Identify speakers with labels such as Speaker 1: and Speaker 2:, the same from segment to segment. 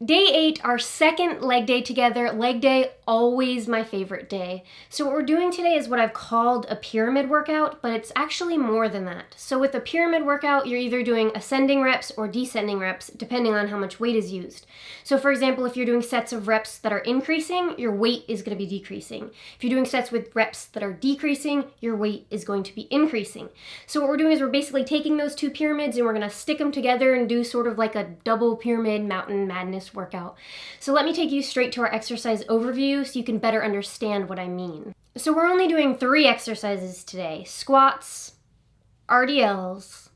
Speaker 1: Day 8, our second leg day together. Leg day, always my favorite day. So what we're doing today is what I've called a pyramid workout, but it's actually more than that. So with a pyramid workout, you're either doing ascending reps or descending reps, depending on how much weight is used. So for example, if you're doing sets of reps that are increasing, your weight is going to be decreasing. If you're doing sets with reps that are decreasing, your weight is going to be increasing. So what we're doing is we're basically taking those two pyramids and we're going to stick them together and do sort of like a double pyramid mountain madness workout. So let me take you straight to our exercise overview so you can better understand what I mean. So we're only doing 3 exercises today: squats, RDLs,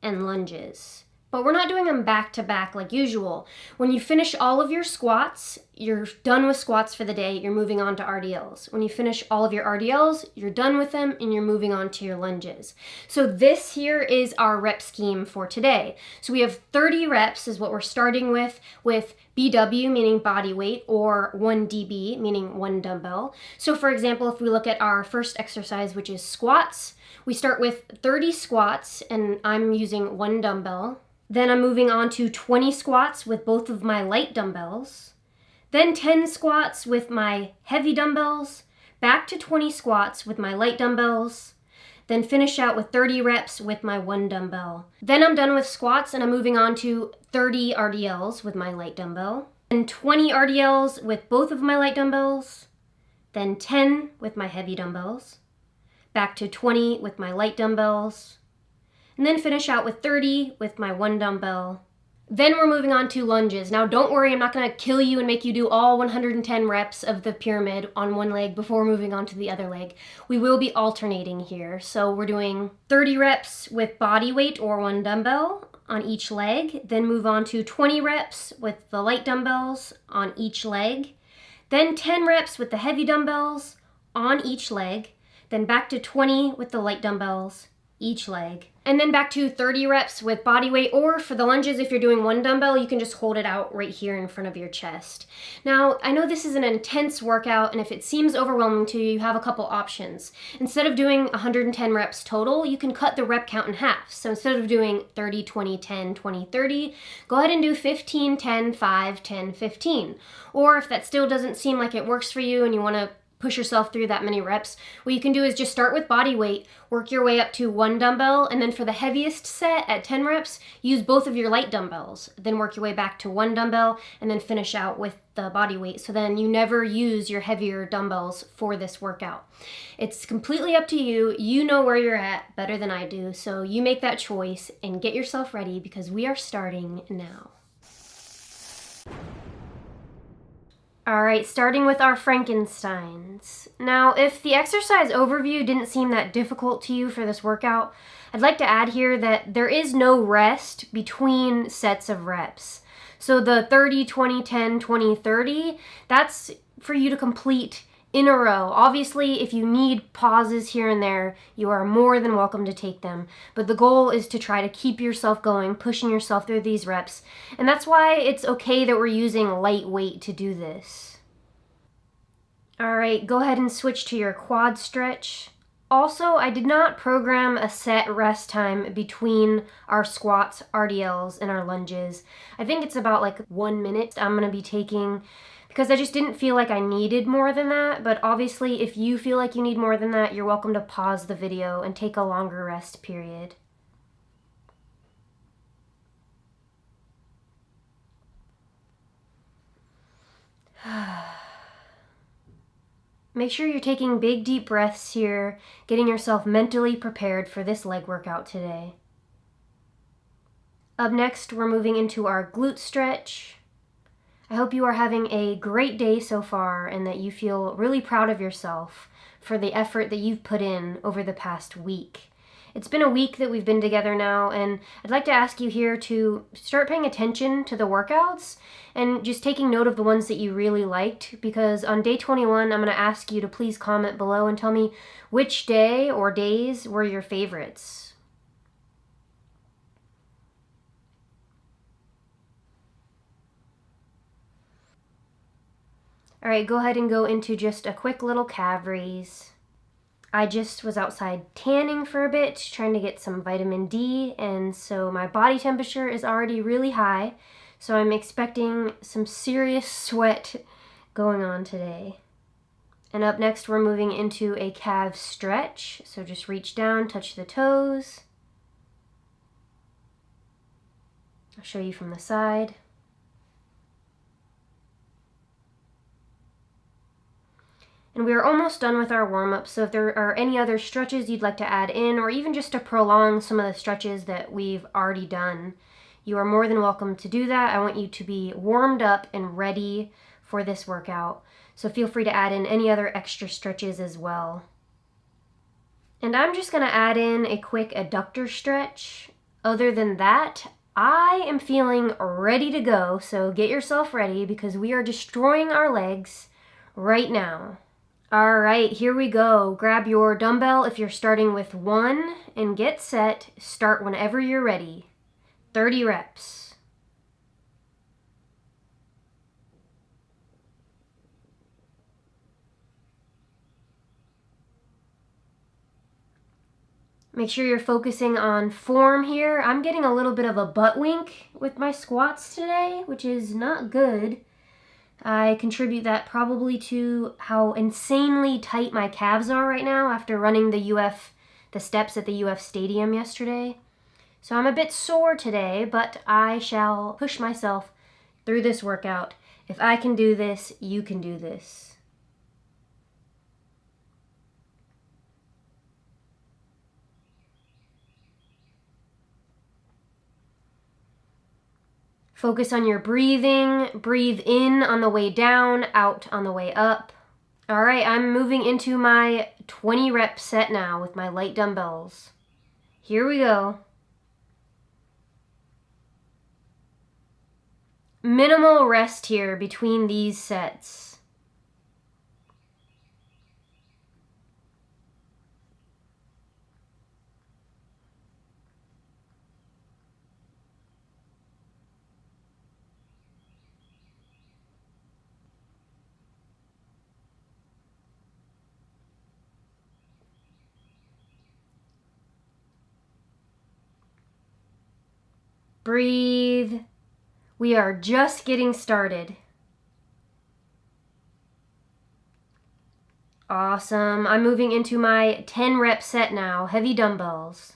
Speaker 1: and lunges. But we're not doing them back to back like usual. When you finish all of your squats, you're done with squats for the day, you're moving on to RDLs. When you finish all of your RDLs, you're done with them and you're moving on to your lunges. So this here is our rep scheme for today. So we have 30 reps is what we're starting with BW, meaning body weight, or 1 dB, meaning 1 dumbbell. So for example, if we look at our first exercise, which is squats, we start with 30 squats and I'm using 1 dumbbell. Then I'm moving on to 20 squats with both of my light dumbbells. Then 10 squats with my heavy dumbbells. Back to 20 squats with my light dumbbells. Then finish out with 30 reps with my 1 dumbbell. Then I'm done with squats and I'm moving on to 30 RDLs with my light dumbbell. Then 20 RDLs with both of my light dumbbells. Then 10 with my heavy dumbbells. Back to 20 with my light dumbbells. And then finish out with 30 with my 1 dumbbell. Then we're moving on to lunges. Now don't worry, I'm not going to kill you and make you do all 110 reps of the pyramid on one leg before moving on to the other leg. We will be alternating here. So we're doing 30 reps with body weight or 1 dumbbell on each leg. Then move on to 20 reps with the light dumbbells on each leg. Then 10 reps with the heavy dumbbells on each leg. Then back to 20 with the light dumbbells each leg. And then back to 30 reps with body weight, or for the lunges, if you're doing 1 dumbbell, you can just hold it out right here in front of your chest. Now, I know this is an intense workout, and if it seems overwhelming to you, you have a couple options. Instead of doing 110 reps total, you can cut the rep count in half. So instead of doing 30, 20, 10, 20, 30, go ahead and do 15, 10, 5, 10, 15. Or if that still doesn't seem like it works for you and you want to push yourself through that many reps, what you can do is just start with body weight, work your way up to 1 dumbbell, and then for the heaviest set at 10 reps, use both of your light dumbbells. Then work your way back to 1 dumbbell, and then finish out with the body weight. So then you never use your heavier dumbbells for this workout. It's completely up to you. You know where you're at better than I do, so you make that choice and get yourself ready because we are starting now. All right, starting with our Frankensteins. Now, if the exercise overview didn't seem that difficult to you for this workout, I'd like to add here that there is no rest between sets of reps. So the 30, 20, 10, 20, 30, that's for you to complete in a row. Obviously, if you need pauses here and there, you are more than welcome to take them. But the goal is to try to keep yourself going, pushing yourself through these reps. And that's why it's okay that we're using light weight to do this. All right, go ahead and switch to your quad stretch. Also, I did not program a set rest time between our squats, RDLs, and our lunges. I think it's about like 1 minute I'm gonna be taking, because I just didn't feel like I needed more than that. But obviously, if you feel like you need more than that, you're welcome to pause the video and take a longer rest period. Make sure you're taking big, deep breaths here, getting yourself mentally prepared for this leg workout today. Up next, we're moving into our glute stretch. I hope you are having a great day so far and that you feel really proud of yourself for the effort that you've put in over the past week. It's been a week that we've been together now, and I'd like to ask you here to start paying attention to the workouts and just taking note of the ones that you really liked, because on day 21, I'm going to ask you to please comment below and tell me which day or days were your favorites. All right, go ahead and go into just a quick little calf raise. I just was outside tanning for a bit, trying to get some vitamin D, and so my body temperature is already really high. So I'm expecting some serious sweat going on today. And up next, we're moving into a calf stretch. So just reach down, touch the toes. I'll show you from the side. And we are almost done with our warm-up, so if there are any other stretches you'd like to add in, or even just to prolong some of the stretches that we've already done, you are more than welcome to do that. I want you to be warmed up and ready for this workout, so feel free to add in any other extra stretches as well. And I'm just going to add in a quick adductor stretch. Other than that, I am feeling ready to go, so get yourself ready because we are destroying our legs right now. All right, here we go. Grab your dumbbell if you're starting with 1 and get set. Start whenever you're ready. 30 reps. Make sure you're focusing on form here. I'm getting a little bit of a butt wink with my squats today, which is not good. I contribute that probably to how insanely tight my calves are right now after running the steps at the UF Stadium yesterday. So I'm a bit sore today, but I shall push myself through this workout. If I can do this, you can do this. Focus on your breathing. Breathe in on the way down, out on the way up. All right, I'm moving into my 20 rep set now with my light dumbbells. Here we go. Minimal rest here between these sets. Breathe. We are just getting started. Awesome. I'm moving into my 10 rep set now, heavy dumbbells.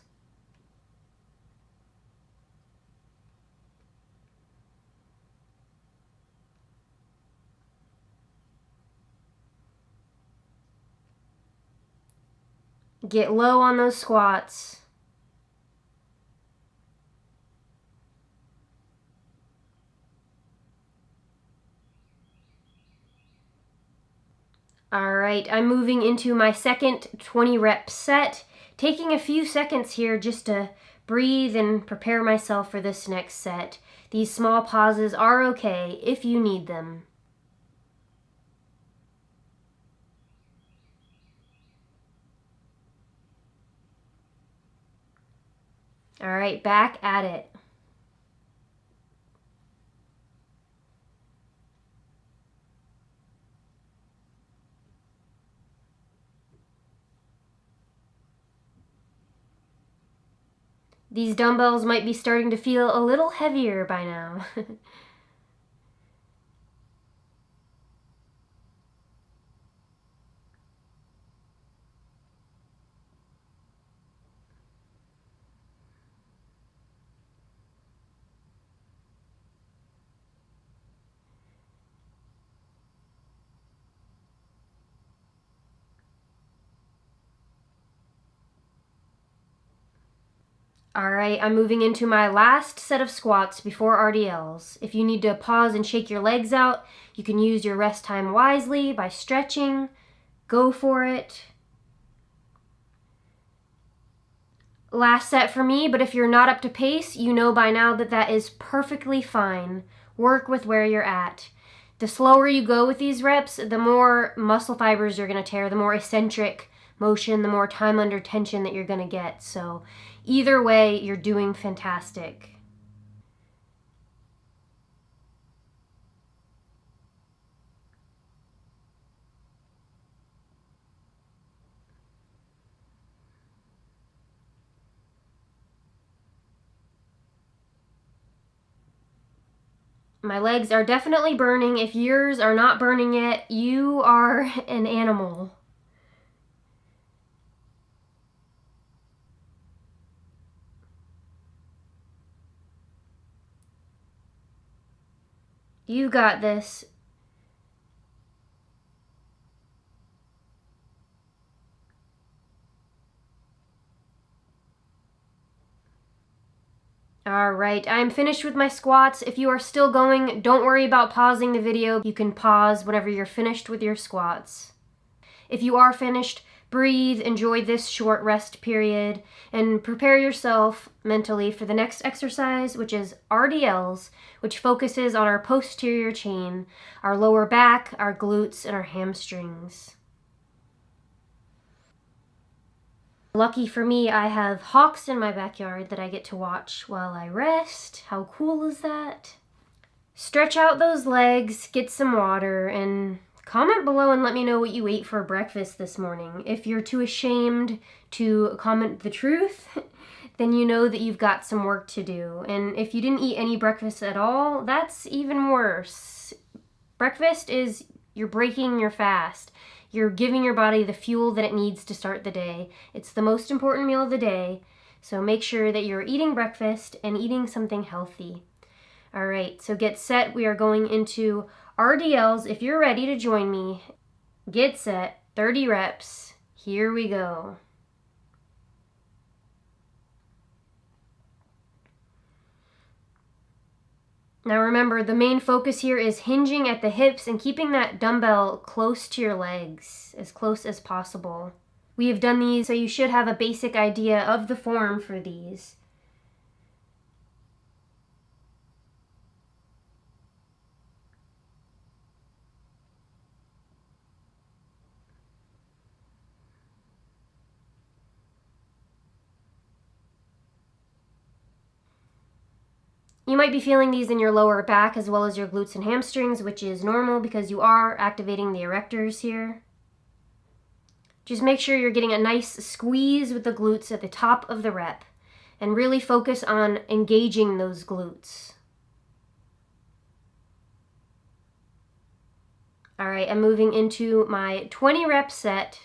Speaker 1: Get low on those squats. All right, I'm moving into my second 20 rep set, taking a few seconds here just to breathe and prepare myself for this next set. These small pauses are okay if you need them. All right, back at it. These dumbbells might be starting to feel a little heavier by now. All right, I'm moving into my last set of squats before RDLs. If you need to pause and shake your legs out, you can use your rest time wisely by stretching. Go for it. Last set for me, but if you're not up to pace, you know by now that that is perfectly fine. Work with where you're at. The slower you go with these reps, the more muscle fibers you're going to tear, the more eccentric motion, the more time under tension that you're going to get. So either way, you're doing fantastic. My legs are definitely burning. If yours are not burning yet, you are an animal. You got this. Alright, I'm finished with my squats. If you are still going, don't worry about pausing the video. You can pause whenever you're finished with your squats. If you are finished, breathe, enjoy this short rest period, and prepare yourself mentally for the next exercise, which is RDLs, which focuses on our posterior chain, our lower back, our glutes, and our hamstrings. Lucky for me, I have hawks in my backyard that I get to watch while I rest. How cool is that? Stretch out those legs, get some water, and comment below and let me know what you ate for breakfast this morning. If you're too ashamed to comment the truth, then you know that you've got some work to do. And if you didn't eat any breakfast at all, that's even worse. Breakfast is you're breaking your fast. You're giving your body the fuel that it needs to start the day. It's the most important meal of the day, so make sure that you're eating breakfast and eating something healthy. All right, so get set. We are going into RDLs. If you're ready to join me, get set, 30 reps. Here we go. Now remember, the main focus here is hinging at the hips and keeping that dumbbell close to your legs, as close as possible. We have done these, so you should have a basic idea of the form for these. You might be feeling these in your lower back as well as your glutes and hamstrings, which is normal because you are activating the erectors here. Just make sure you're getting a nice squeeze with the glutes at the top of the rep and really focus on engaging those glutes. All right, I'm moving into my 20 rep set.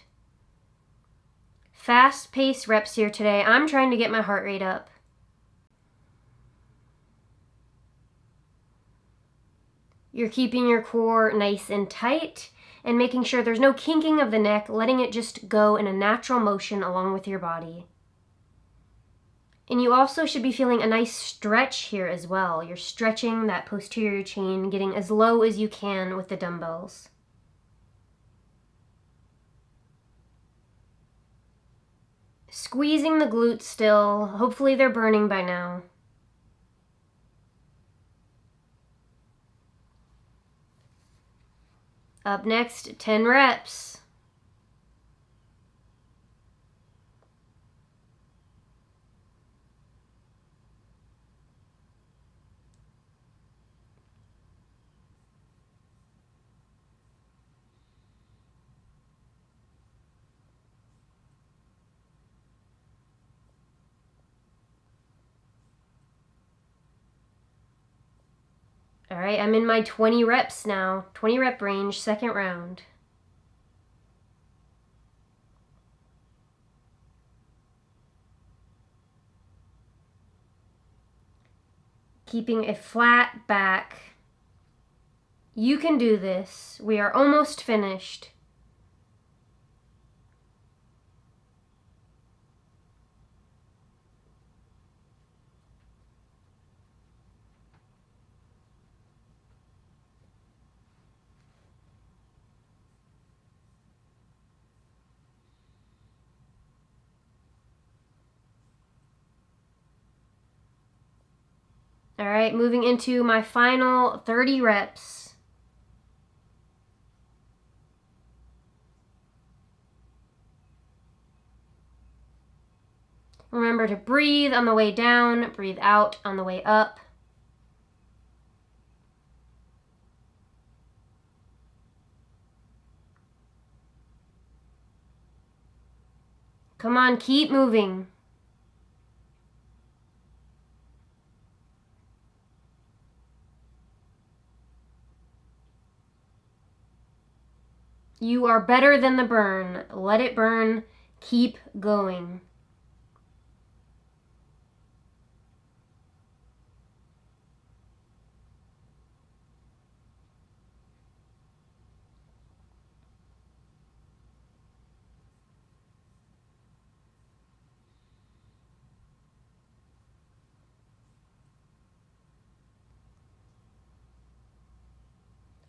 Speaker 1: Fast-paced reps here today. I'm trying to get my heart rate up. You're keeping your core nice and tight and making sure there's no kinking of the neck, letting it just go in a natural motion along with your body. And you also should be feeling a nice stretch here as well. You're stretching that posterior chain, getting as low as you can with the dumbbells. Squeezing the glutes still. Hopefully they're burning by now. Up next, 10 reps. All right, I'm in my 20 reps now, 20 rep range, second round. Keeping a flat back. You can do this. We are almost finished. All right, moving into my final 30 reps. Remember to breathe on the way down, breathe out on the way up. Come on, keep moving. You are better than the burn. Let it burn. Keep going.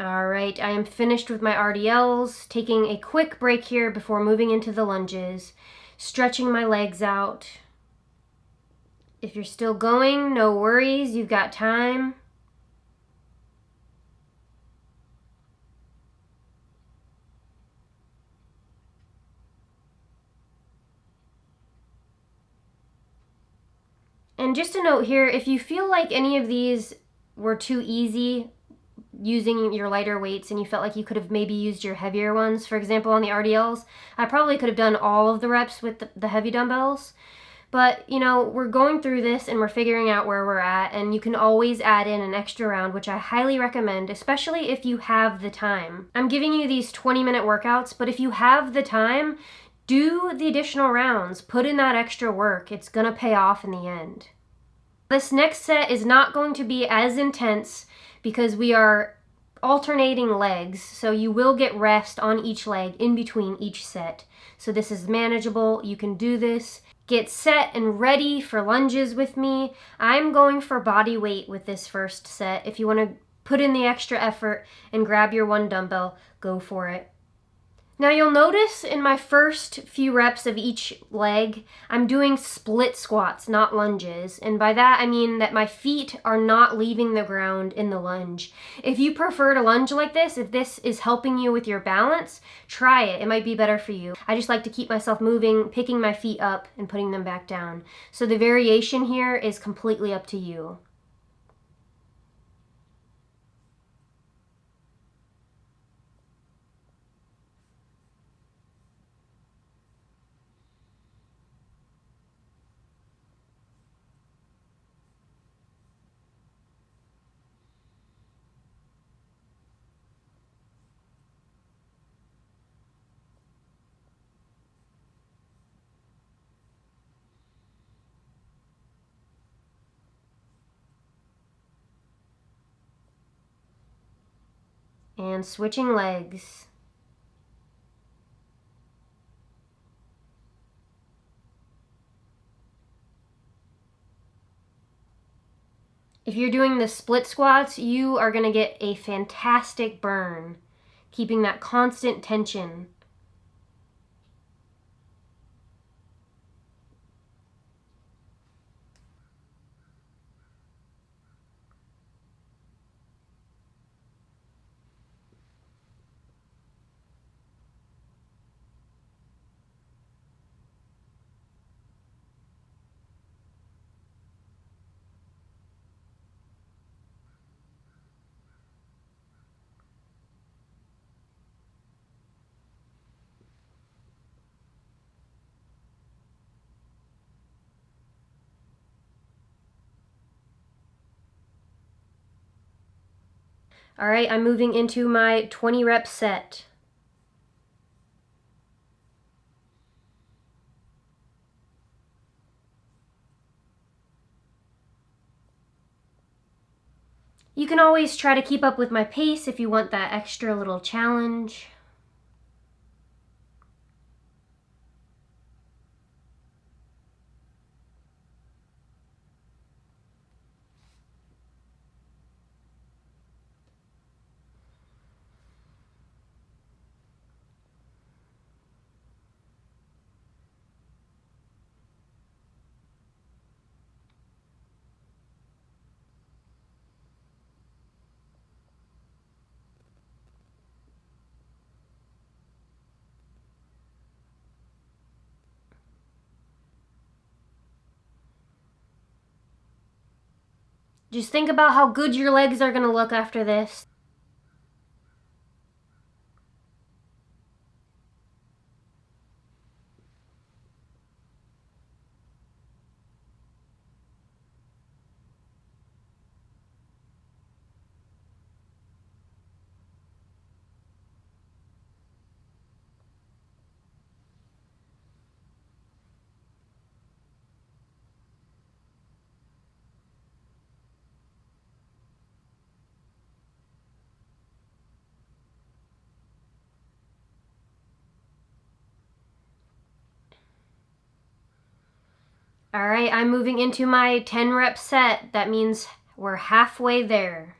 Speaker 1: All right, I am finished with my RDLs, taking a quick break here before moving into the lunges, stretching my legs out. If you're still going, no worries, you've got time. And just a note here, if you feel like any of these were too easy, using your lighter weights, and you felt like you could have maybe used your heavier ones, for example on the RDLs, I probably could have done all of the reps with the heavy dumbbells. But, you know, we're going through this and we're figuring out where we're at, and you can always add in an extra round, which I highly recommend, especially if you have the time. I'm giving you these 20-minute workouts, but if you have the time, do the additional rounds. Put in that extra work. It's gonna pay off in the end. This next set is not going to be as intense because we are alternating legs, so you will get rest on each leg in between each set. So this is manageable. You can do this. Get set and ready for lunges with me. I'm going for body weight with this first set. If you want to put in the extra effort and grab your one dumbbell, go for it. Now you'll notice in my first few reps of each leg, I'm doing split squats, not lunges. And by that, I mean that my feet are not leaving the ground in the lunge. If you prefer to lunge like this, if this is helping you with your balance, try it. It might be better for you. I just like to keep myself moving, picking my feet up and putting them back down. So the variation here is completely up to you. And switching legs. If you're doing the split squats, you are going to get a fantastic burn, keeping that constant tension. All right, I'm moving into my 20 rep set. You can always try to keep up with my pace if you want that extra little challenge. Just think about how good your legs are going to look after this. All right, I'm moving into my 10 rep set. That means we're halfway there.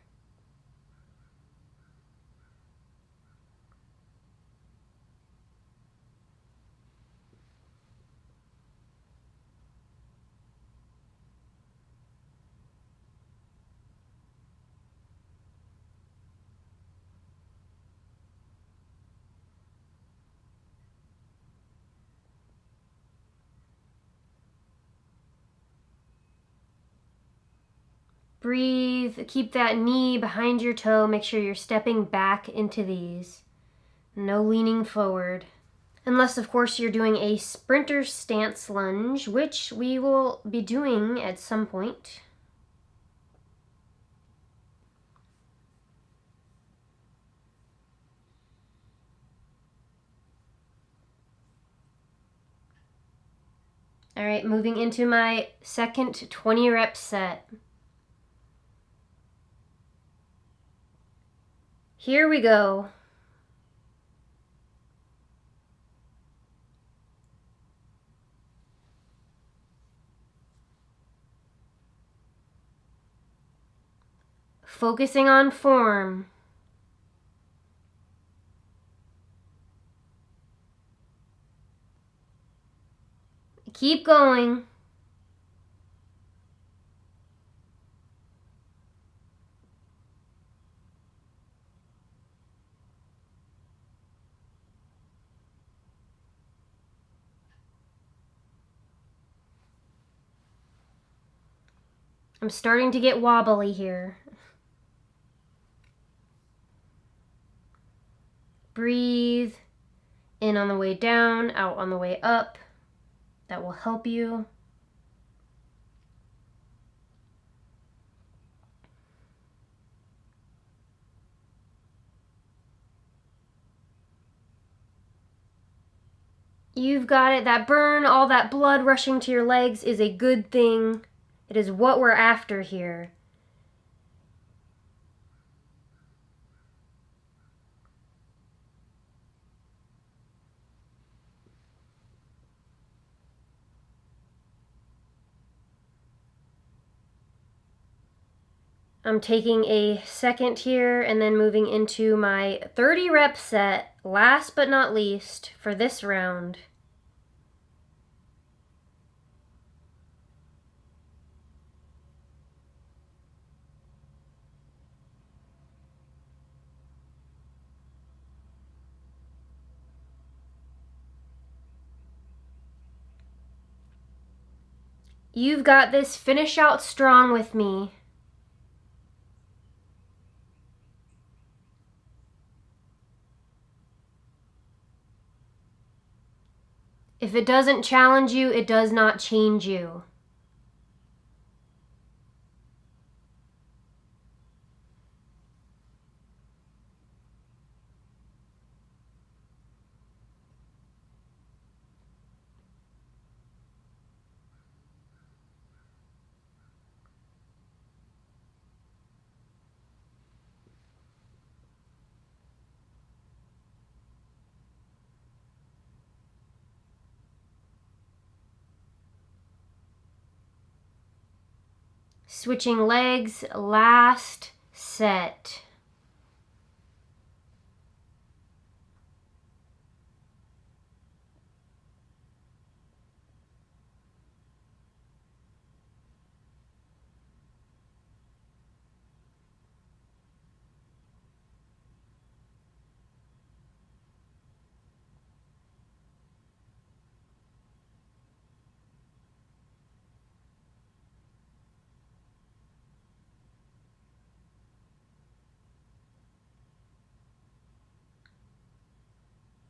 Speaker 1: Breathe, keep that knee behind your toe. Make sure you're stepping back into these. No leaning forward. Unless, of course, you're doing a sprinter stance lunge, which we will be doing at some point. All right, moving into my second 20 rep set. Here we go. Focusing on form. Keep going. I'm starting to get wobbly here. Breathe. In on the way down, out on the way up. That will help you. You've got it. That burn, all that blood rushing to your legs is a good thing. It is what we're after here. I'm taking a second here and then moving into my 30 rep set, last but not least, for this round. You've got this. Finish out strong with me. If it doesn't challenge you, it does not change you. Switching legs, last set.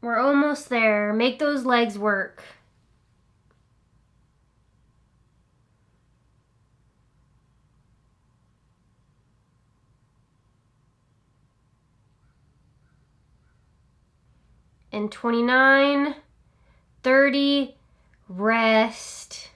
Speaker 1: We're almost there. Make those legs work. And 29, 30, rest.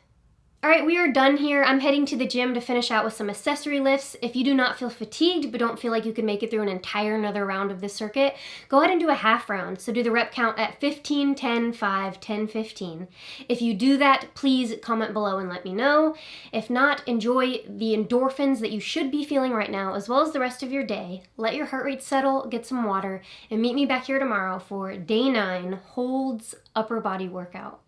Speaker 1: All right, we are done here. I'm heading to the gym to finish out with some accessory lifts. If you do not feel fatigued but don't feel like you can make it through an entire another round of this circuit, go ahead and do a half round. So do the rep count at 15, 10, 5, 10, 15. If you do that, please comment below and let me know. If not, enjoy the endorphins that you should be feeling right now, as well as the rest of your day. Let your heart rate settle, get some water, and meet me back here tomorrow for day 9, holds upper body workout.